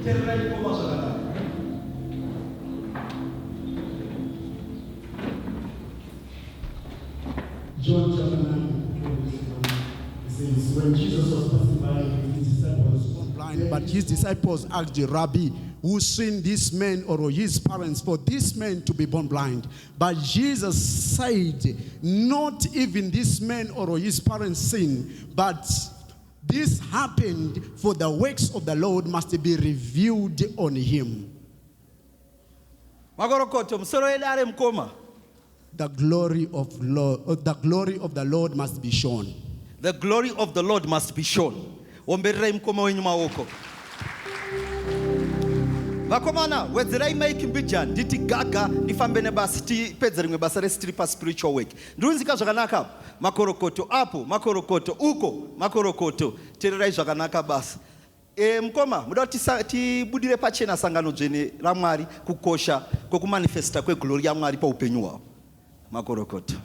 John chapter 9, says, when Jesus was passing by, his disciples were blind, but his disciples asked the Rabbi, who sinned, this man or his parents, for this man to be born blind? But Jesus said, not even this man or his parents sinned, but this happened for the works of the Lord must be revealed on him. The glory of the Lord must be shown. The glory of the Lord must be shown. Vakomana, wedzerai maiki mbijani, nditi gaga, nifambe nebasi, tipedze rimwe basa resitiri pa spiritual work. Ndunzika zvakanaka, makorokoto, apo, makorokoto, uko, makorokoto, tererai zvakanaka basa. Mkoma, muda tibudire pachena sangano dzvene raMwari kukosha kokumanifesta kweglory yaMwari paupenyu hwavo. Makorokoto.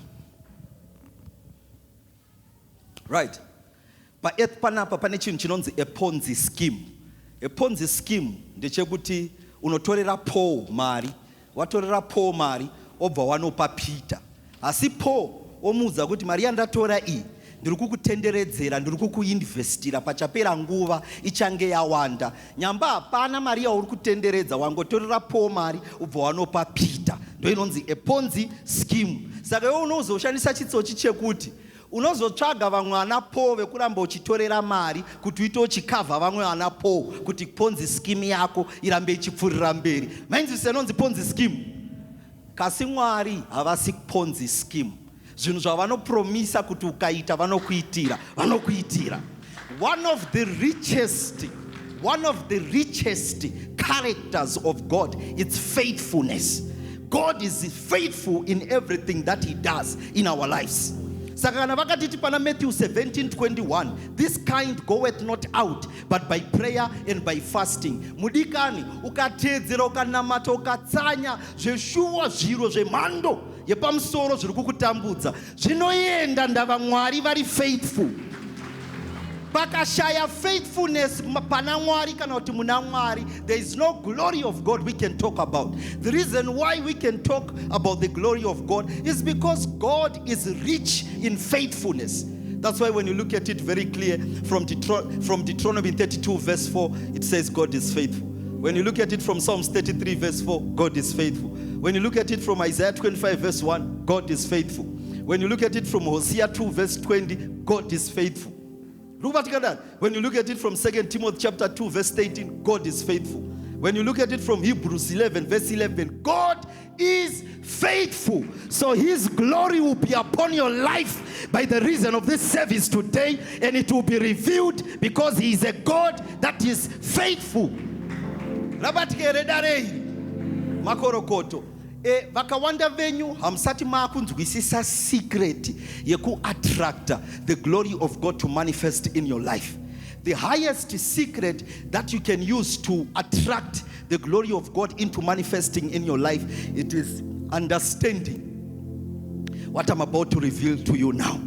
Right. Paearth panapa pane chinhu chinonzi a Ponzi scheme. A Ponzi scheme ndechekuti unotorera Paul mari, watorera Paul mari, obva wanopa Peter. Asi Paul omuudza kuti mari yandatora iyi ndiri kukutenderedzera, ndiri kukuinvestira, pachapera nguva ichange yawanda. Nyamba hapana mari yauri kutenderedza, wangotorera Paul mari obva wanopa Peter. Ndo inonzi a Ponzi scheme. Saka iwe unozoshandisa chitsochi chekuti unozotsvaga vamwe ana Paul vekuramba uchitorera mari kuti uite uchikavha vamwe ana Paul kuti Ponzi scheme yako irambe ichipfuurira mberi. Mainzwisa inonzi Ponzi scheme. Kasi Mwari havasi Ponzi scheme. Zvinhu zvavanopromisa kuti ukaita vanokuitira. One of the richest characters of God is faithfulness. God is faithful in everything that he does in our lives. Sakana vakatiti pana Matthew 17:21, this kind goeth not out but by prayer and by fasting. Mudikani ukatedzera ukanamata ukatsanya zveshuwa zviro zvemhando yepamusoro zviri kukutambudza zvinoenda ndava Mwari vari faithful. Pakashaya faithfulness pana Mwari kana kuti muna Mwari, there is no glory of God we can talk about. The reason why we can talk about the glory of God is because God is rich in faithfulness. That's why when you look at it very clear from Deuteronomy 32 verse 4, it says God is faithful. When you look at it from Psalms 33 verse 4, God is faithful. When you look at it from Isaiah 25 verse 1, God is faithful. When you look at it from Hosea 2 verse 20, God is faithful. When you look at it from 2 Timothy chapter 2 verse 18, God is faithful. When you look at it from Hebrews 11 verse 11, God is faithful. So his glory will be upon your life by the reason of this service today, and it will be revealed because he is a God that is faithful. Makorokoto. Vakawanda venyu hamsati maakunzwisisa secret yeku attract the glory of God to manifest in your life. The highest secret that you can use to attract the glory of God into manifesting in your life, it is understanding what I'm about to reveal to you now.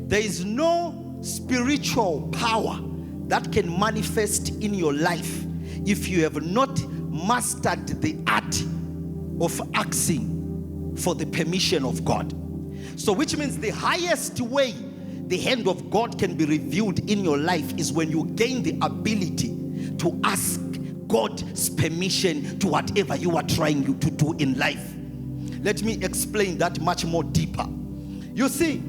There is no spiritual power that can manifest in your life if you have not mastered the art of asking for the permission of God. So which means the highest way the hand of God can be revealed in your life is when you gain the ability to ask God's permission to whatever you are trying to do in life. Let me explain that much more deeper. You see,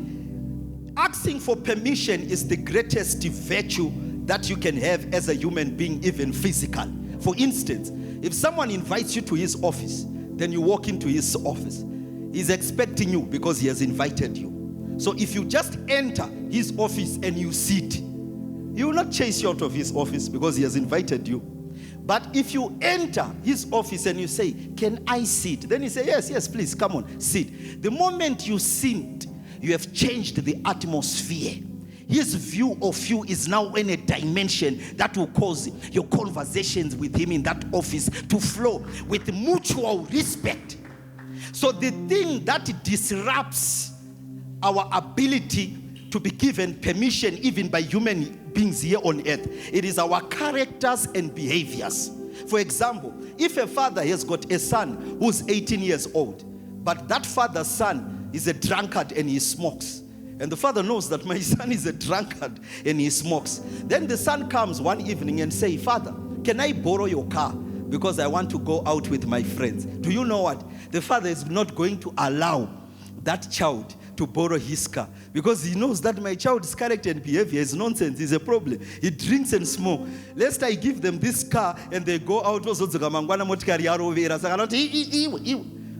asking for permission is the greatest virtue that you can have as a human being, even physical. For instance, if someone invites you to his office, then you walk into his office. He's expecting you because he has invited you. So if you just enter his office and you sit, he will not chase you out of his office because he has invited you. But if you enter his office and you say, can I sit? Then he say, yes, please, come on, sit. The moment you sit, you have changed the atmosphere. His view of you is now in a dimension that will cause your conversations with him in that office to flow with mutual respect. So the thing that disrupts our ability to be given permission even by human beings here on earth, it is our characters and behaviors. For example, if a father has got a son who's 18 years old, but that father's son is a drunkard and he smokes, and the father knows that my son is a drunkard and he smokes, then the son comes one evening and say, "Father, can I borrow your car? Because I want to go out with my friends." Do you know what? The father is not going to allow that child to borrow his car, because he knows that my child's character and behavior is nonsense, is a problem. He drinks and smokes. Lest I give them this car and they go out,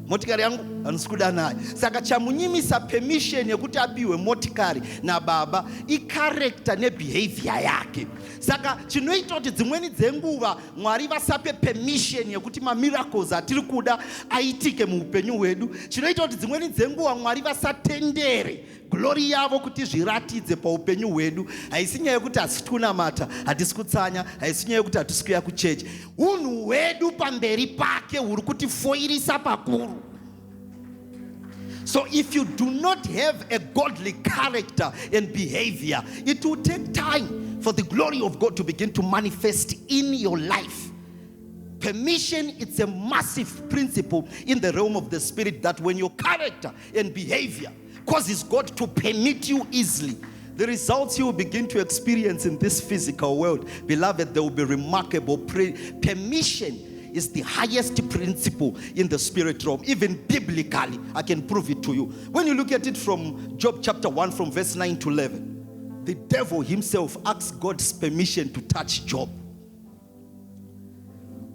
motikari yangu anusikuda nayo. Saka chamunyimisa permission yekuti apiwe motikari na baba character ne behavior yake. Saka chinoita kuti dzimweni dzenguva Mwari vasape permission yekuti ma miracles atiri kuda aitike mu upenyu hwedu. Chinoita kuti dzimweni dzenguva Mwari vasatendere glory yavo kuti zviratidze pa upenyu hwedu. Haisi nyaya yekuti asikunamata, hatisi kutsanya, haisi nyaya yekuti hatisi kuya kuchechi. Unhu hwedu pamberi pake huri kuti foirisa pakuru. So if you do not have a godly character and behavior, it will take time for the glory of God to begin to manifest in your life. Permission, it's a massive principle in the realm of the spirit, that when your character and behavior causes God to permit you easily, the results you will begin to experience in this physical world, beloved, they will be remarkable. Permission is the highest principle in the spirit realm. Even biblically, I can prove it to you. When you look at it from Job chapter 1 from verse 9 to 11, the devil himself asked God's permission to touch Job.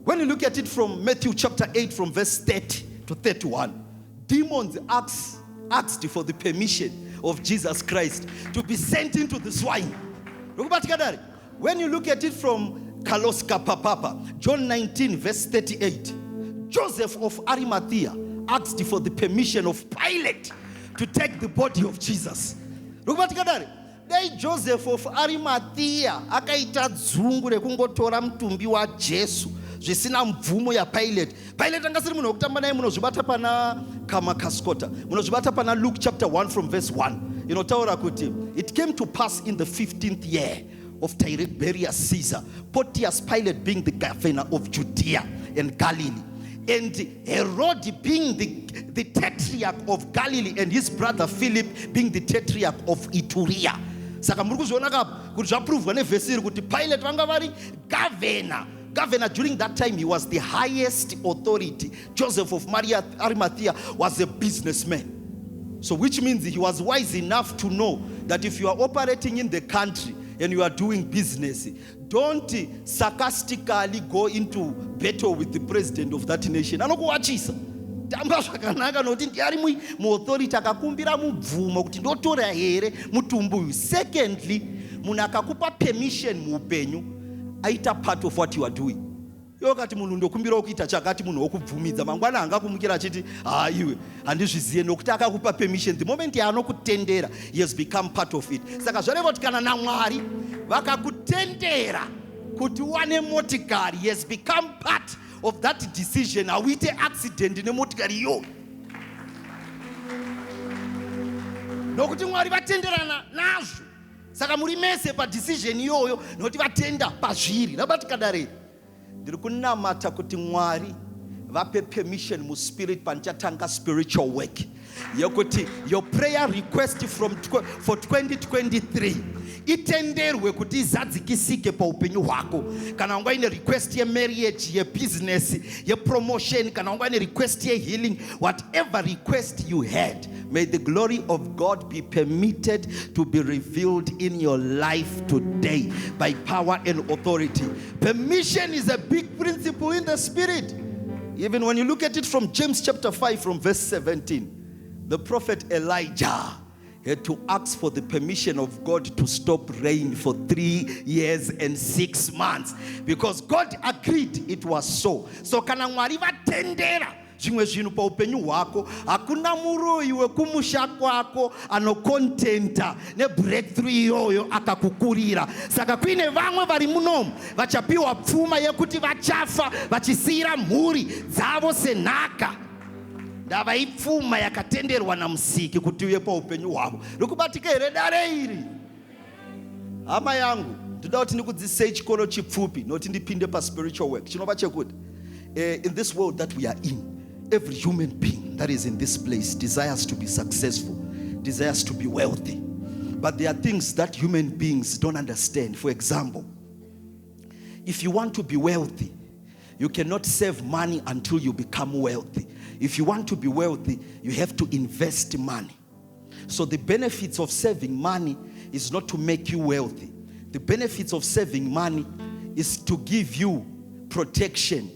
When you look at it from Matthew chapter 8 from verse 30 to 31, demons asked for the permission of Jesus Christ to be sent into the swine. When you look at it from Kaloska Papa, John 19 verse 38, Joseph of Arimathea asked for the permission of Pilate to take the body of Jesus. Joseph of Arimathea akaita dzungu rekungotora mutumbi wa Jesu zvisina mvumo ya Pilate. Pilate angasiri munhu wekutamba naye, munozvibata pana kamakaskota, munozvibata pana Luke chapter 1 from verse 1. Inotaura kuti, it came to pass in the 15th year of Tiberius Caesar, Pontius Pilate being the governor of Judea and Galilee, and Herod being the tetrarch of Galilee, and his brother Philip being the tetrarch of Iturea. Saka muri kuzviona kapo kuti zvaprovwa nevhesi iri kuti Pilate vanga vari governor. During that time, he was the highest authority. Joseph of Arimathea was a businessman. So which means he was wise enough to know that if you are operating in the country and you are doing business, don't sarcastically go into battle with the president of that nation. Anokuwachisa. Tamba zvakanaka noti ndiari muauthority akakumbira mubvumo kuti ndotora here mutumbu uyu. Secondly, munhu akakupa permission muupenyu, aita part of what you are doing. Yokati munhu ndokumbira kuita chakati munhu wokubvumidza, mangwana angakumukira achiti iwe handizvizive nokuti akakupa permission. The moment yaanokutendera, he has become part of it. Saka zvareva kuti kana naMwari vakakutendera kuti uwane motikari, he has become part of that decision. Hauite accident nemotikari iyoyo, nokuti Mwari vatenderana nazvo. Saka muri mese pa decision iyoyo noti vatenda pazviri. Rabatikadare ndiri kunamata kuti Mwari vape permission mu spirit panchatanga spiritual work yokuti your prayer request for 2023 itenderwe kuti izadzikisike pa upenyu hwako. Kana wanga ine request ye marriage, ye business, ye promotion, kana wanga ine request ye healing, whatever request you had, may the glory of God be permitted to be revealed in your life today by power and authority. Permission is a big principle in the spirit. Even when you look at it from James chapter 5 from verse 17, the prophet Elijah had to ask for the permission of God to stop rain for 3 years and 6 months because God agreed it was so. So kana Mwari vatendera zvimwe zvinhu pa upenyu hwako, hakuna muroi wekumusha kwako anokontenta nebreakthrough iyoyo akakukurira. Saka kuine vamwe vari munomu vachapiwa pfuma yekuti vachafa vachisiyira mhuri dzavo senhaka. Ndava ipfuma yakatenderwa namusiki kuti uye pa upenyu hwavo. Rikubatika here dare iri? Hama yangu, ndoda kuti ndikudzidzisei chikoro chipfupi noti ndipinde pa-spiritual work. Chinova chekuti in this world that we are in, every human being that is in this place desires to be successful, desires to be wealthy. But there are things that human beings don't understand. For example, if you want to be wealthy, you cannot save money until you become wealthy. If you want to be wealthy, you have to invest money. So the benefits of saving money is not to make you wealthy. The benefits of saving money is to give you protection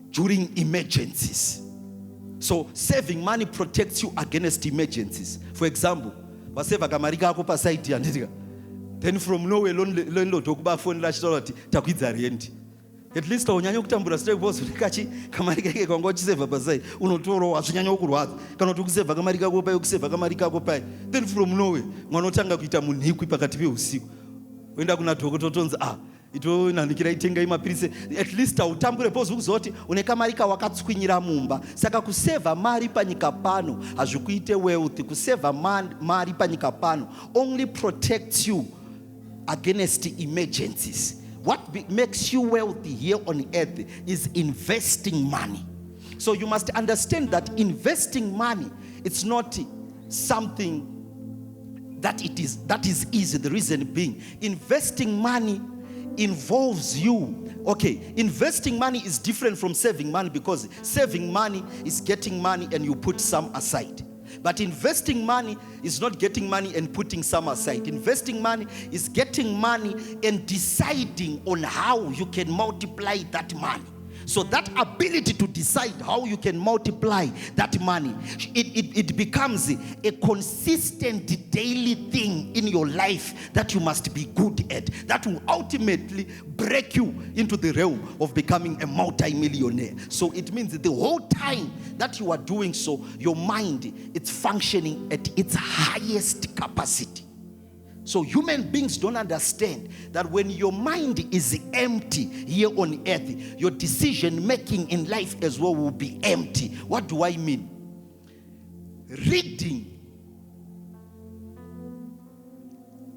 during emergencies. So saving money protects you against emergencies. For example, waseva kamari kako pa side yanditika. Then from nowhere landlord okuba phone la chitolati takwidza rent. At least unyanya kutambura strike boss kachi kamari kake kwango chiseva pa side unotoro azvinyanya kurwadza kana kuti kuseva kamari kako pa kuseva kamari kako pa. Then from nowhere mwana otanga kuita munhikwi pakati peusiku. Uenda kuna dhokototonza ito nanikira itenga imapirisi. At least autambure pozo kuzoti une kamari ka wakatswinyira mumba. Saka kuseva mari panyika pano hazvikuite wealth. Kuseva mari panyika pano only protects you against emergencies. What makes you wealthy here on earth is investing money. So you must understand that investing money, it's not something that is easy. The reason being, investing money involves you. Okay, investing money is different from saving money, because saving money is getting money and you put some aside. But investing money is not getting money and putting some aside. Investing money is getting money and deciding on how you can multiply that money. So that ability to decide how you can multiply that money, it becomes a consistent daily thing in your life that you must be good at, that will ultimately break you into the realm of becoming a multi-millionaire. So it means that the whole time that you are doing so, your mind, it's functioning at its highest capacity. So human beings don't understand that when your mind is empty here on earth, your decision making in life as well will be empty. What do I mean? Reading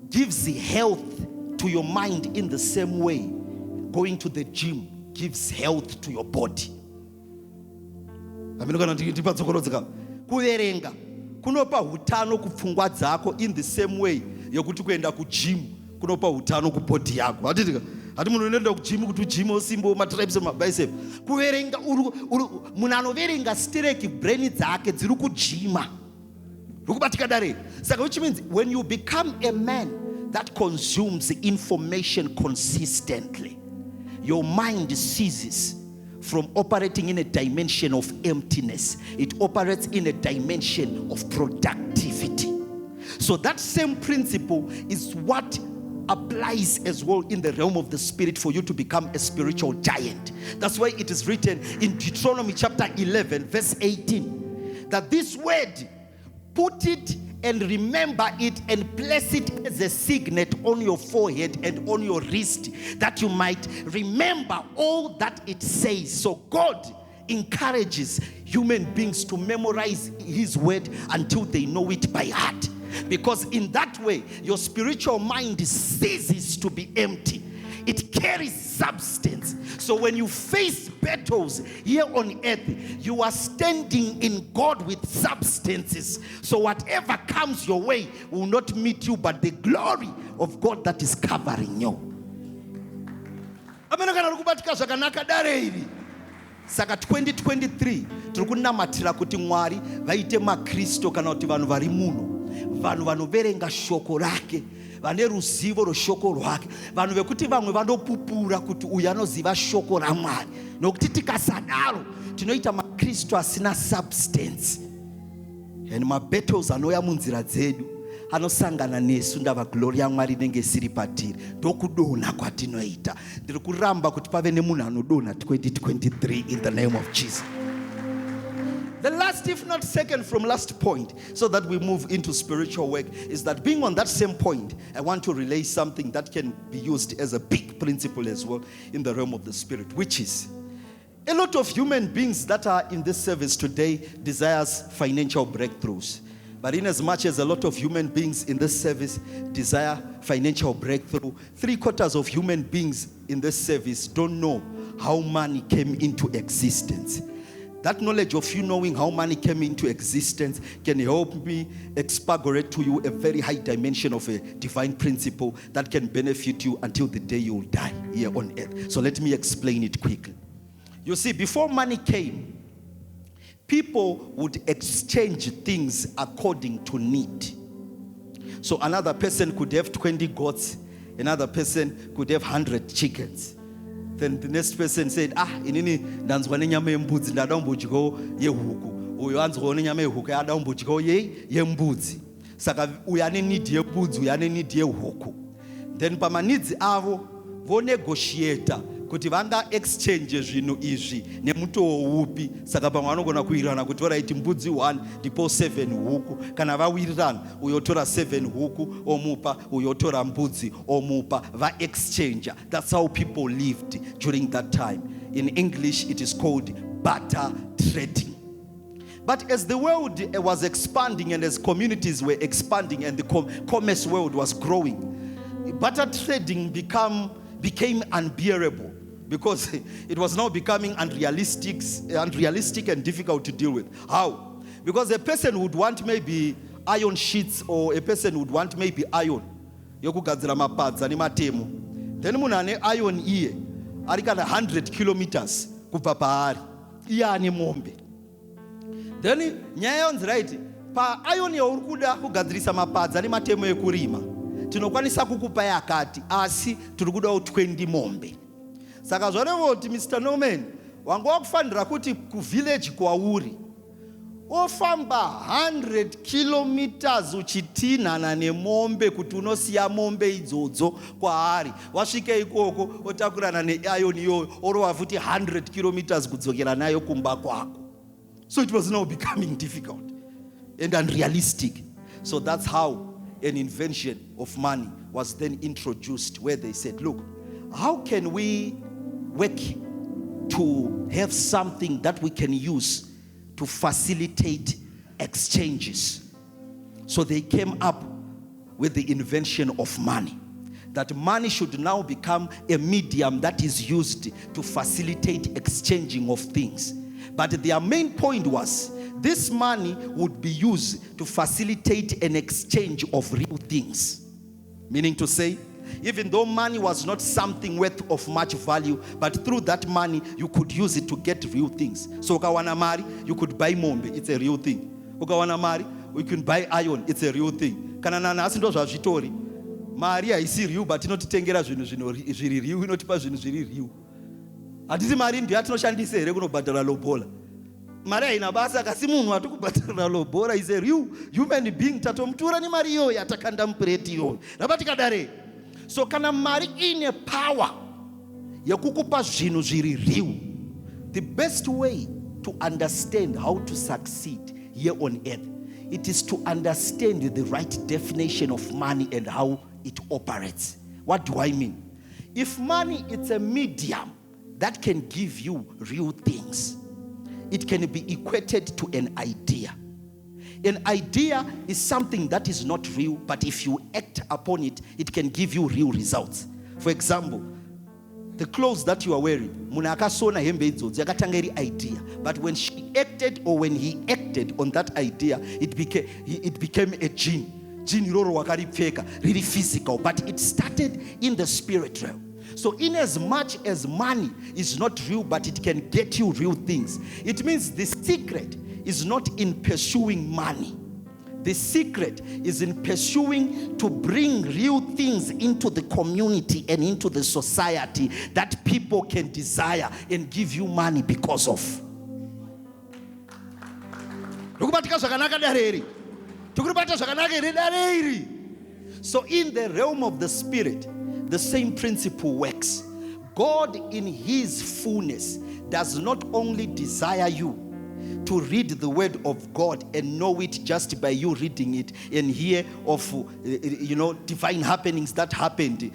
gives health to your mind in the same way going to the gym gives health to your body. Kuverenga kunopa hutano kupfungwa dzako in the same way yokuti kuenda kugym kunopa hutano kubody yako. Hati munhu unoenda kugym kuti ugym usimbo matriceps mabicep. Kuverenga munhu anoverenga stereki brain dzake dziri kujima. Rukubatika dare. Saka which means when you become a man that consumes information consistently, your mind ceases from operating in a dimension of emptiness. It operates in a dimension of productivity. So that same principle is what applies as well in the realm of the spirit for you to become a spiritual giant. That's why it is written in Deuteronomy chapter 11 verse 18 that this word, put it and remember it and place it as a signet on your forehead and on your wrist, that you might remember all that it says. So God encourages human beings to memorize his word until they know it by heart. Because in that way, your spiritual mind ceases to be empty. It carries substance. So when you face battles here on earth, you are standing in God with substances. So whatever comes your way will not meet you, but the glory of God that is covering you. Saka 2023 tiri kunamatira kuti Mwari vaite maKristo kana kuti vanhu vari muno, vanhu vanoverenga shoko rake, vane ruzivo rweshoko rwake, vanhu vekuti vamwe vanopupura kuti uyu anoziva shoko raMwari. Nokuti tikasadaro tinoita maKristo asina substance. And mabattles anouya munzira dzedu anosangana nesu ndava glory yaMwari inenge isiri patiri. Ndokudonha kwatinoita. Ndiri kuramba kuti pave nemunhu anodonha 2023 in the name of Jesus. The last, if not second from last point, so that we move into spiritual work, is that being on that same point, I want to relay something that can be used as a big principle as well in the realm of the spirit, which is a lot of human beings that are in this service today desires financial breakthroughs. But in as much as a lot of human beings in this service desire financial breakthrough, 3/4 of human beings in this service don't know how money came into existence. That knowledge of you knowing how money came into existence can help me expurgate to you a very high dimension of a divine principle that can benefit you until the day you will die here on earth. So let me explain it quickly. You see, before money came, people would exchange things according to need. So another person could have 20 goats, another person could have 100 chickens. Then the next person said, inini ndanzwa nenyama yembudzi ndada umbudyiwo yehuku. Uyo anzwa nenyama yehuku yada umbudyiwo yembudzi. Saka uyane need yembudzi, uyane need yehuku. Then pama needs avo vo negotiate kuti vanga exchange zvinhu izvi nemutowo upi. Saka pamwe vanogona kuwirirana kuti alright mbudzi 1 ndipo 7 huku. Kana vawirirana uyotora 7 huku omupa, uyotora mbudzi omupa, va exchange. That's how people lived during that time. In English it is called barter trading. But as the world was expanding and as communities were expanding and the commerce world was growing, barter trading became unbearable because it was now becoming unrealistic and difficult to deal with. How? Because a person would want maybe iron sheets, or a person would want maybe iron yokugadzira mapadza nematemo. Then munhu ane iron iye ari kana 100 kilometers kubva paari iye ane mombe. Then nyaya yonzi right, pa iron yauri kuda kugadzirisa mapadza nematemo ekurima tinokwanisa kukupa yakati, asi tiri kuda 20 mombe. Saka zvarevoti Mr. Norman wanga wakufanira kuti kuvillage kwauri ofamba 100 kilometers uchitinhana nemombe kuti unosiya mombe idzodzo kwaari. Wasvika ikoko otakurana neiron iyoyo orova futi 100 kilometers kudzokera nayo kumba kwako. So it was now becoming difficult and unrealistic. So that's how an invention of money was then introduced, where they said, look, how can we work to have something that we can use to facilitate exchanges? So they came up with the invention of money. That money should now become a medium that is used to facilitate exchanging of things. But their main point was, this money would be used to facilitate an exchange of real things. Meaning to say, even though money was not something worth of much value, but through that money, you could use it to get real things. So ukawana mari, you could buy mombe, it's a real thing. Ukawana mari, you can buy iron, it's a real thing. Kana nana asindo zvavitori, mari haisi real, but inotitengera zvinhu zviri real, inotipa zvinhu zviri real. Hatisi mari ndiyo yatinoshandisa here kunobhadhara lobola. Mari haina basa, kasi munhu wati kubhadhara lobola is a real human being. Tatomutura ni mari iyoyo yatakanda mupureti iyoyo. Nabatikadare. So kana mari ine power yekukupa zvinhu zviri real, the best way to understand how to succeed here on earth, it is to understand the right definition of money and how it operates. What do I mean? If money is a medium that can give you real things, it can be equated to an idea. An idea is something that is not real, but if you act upon it, it can give you real results. For example, the clothes that you are wearing, munhu akasona hembe idzodzo yakatanga iri idea, but when she acted or when he acted on that idea, it became a gene iroro wakaripfeka, really physical, but it started in the spirit realm. So in as much as money is not real, but it can get you real things, it means the secret is not in pursuing money. The secret is in pursuing to bring real things into the community and into the society that people can desire and give you money because of. So in the realm of the spirit, the same principle works. God in his fullness does not only desire you to read the word of God and know it just by you reading it and hear of divine happenings that happened.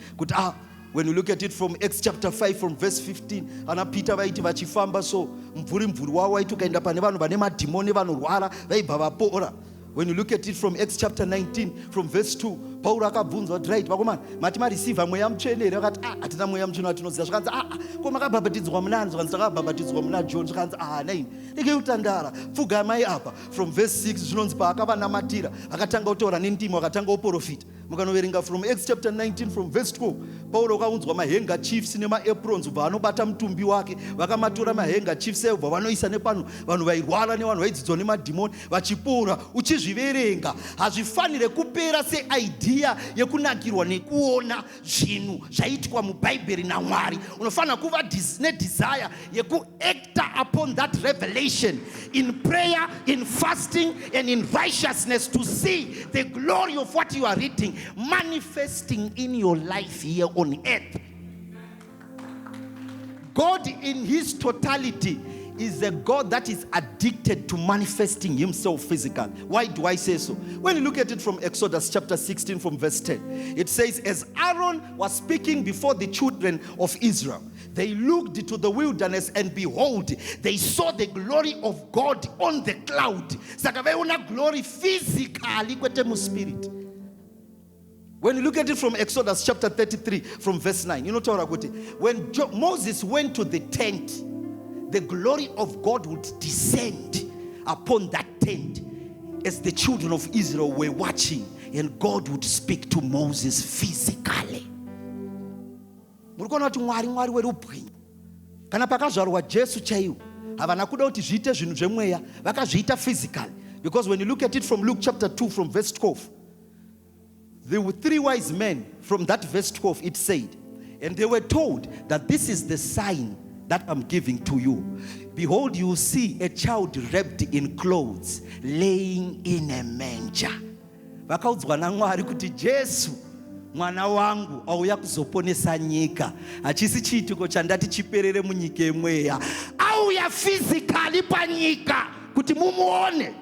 When you look at it from Acts chapter 5 from verse 15, ana Peter vaiti vachifamba so mvuri wawo waitukaenda pane vanhu vane madhimoni vanorwara vaibva vapora. When you look at it from Acts chapter 19, from verse 2, Paul akabvunzwa kuti right, vakomana, mati mareceiva mweya mutsvene here? Akati, hatina mweya mutsvene watinoziva. Zvikanzi, ko makabhabhatidzwa munani? Zvikanzi, takabhabhatidzwa muna John. Zvikanzi, naini, regei kutandara, pfugamai apa. From verse 6, zvinonzi paakavanamatira, akatanga kutaura nendimi, akatanga kuprofita. Mukanoverenga from Acts chapter 19, from verse 12, Paulo akaunzwa mahenga chiefs nemaeprons, ubva vanobata mutumbi wake, vakamatora mahenga chiefs ubva vanoisa nepano vanhu vairwara nevanhu vaidzidzwa nemadhimoni vachipora. Uchizviverenga hazvifanire kupera seidea yekunakirwa nekuona zvinhu zvaitwa mubhaibheri naMwari. Unofanira kuva nedesire yekuacta upon that revelation in prayer, in fasting, and in righteousness, to see the glory of what you are reading manifesting in your life here on earth. God in his totality is a God that is addicted to manifesting himself physically. Why do I say so? When you look at it from Exodus chapter 16 from verse 10, it says, as Aaron was speaking before the children of Israel, they looked into the wilderness, and behold, they saw the glory of God on the cloud. Saka vaiona glory physically kwete mu spirit. When you look at it from Exodus chapter 33 from verse 9, you know when Moses went to the tent, the glory of God would descend upon that tent as the children of Israel were watching, and God would speak to Moses physically. Murikona kuti Mwari werubwinyu. Kana pakazvarwa Jesu chaiwo, havana kuda kuti zviite zvinhu zvemweya, vakazviita physically. Because when you look at it from Luke chapter 2 from verse 12, there were 3 wise men. From that verse 12 it said, and they were told that this is the sign that I'm giving to you. Behold, you will see a child wrapped in clothes, laying in a manger. Vakaudzwa naMwari kuti Jesu mwana wangu auya kuzoponesa nyika, hachisi chiitiko chandati chiperere munyika yemweya, auya physically panyika kuti mumuone.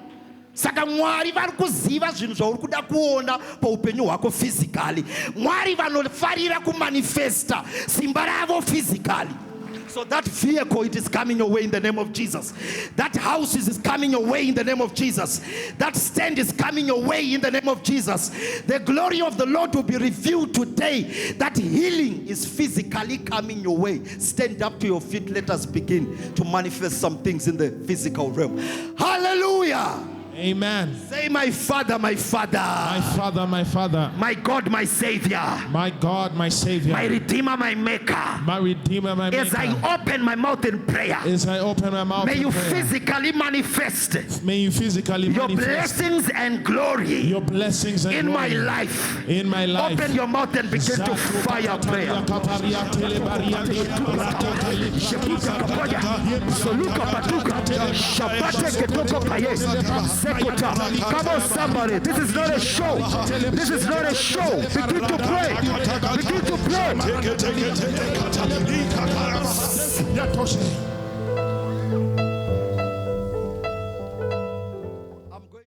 Saka Mwari vari kuziva zvinhu zvauri kuda kuona paupenyu hwako physically. Mwari vanofarira kumanifesta simba ravo physically. So that vehicle, it is coming your way in the name of Jesus. That house is coming your way in the name of Jesus. That stand is coming your way in the name of Jesus. The glory of the Lord will be revealed today. That healing is physically coming your way. Stand up to your feet. Let us begin to manifest some things in the physical realm. Hallelujah. Amen. Say, my Father, my Father. My Father, my Father. My God, my Savior. My God, my Savior. My Redeemer, my Maker. My Redeemer, my Maker. As I open my mouth in prayer, As I open my mouth may in you prayer, physically manifest may you physically your manifest blessings and glory your blessings and in glory my life. in my life. Open your mouth and begin to fire prayer. Come on, somebody. This is not a show. This is not a show. Begin to pray. Begin to pray.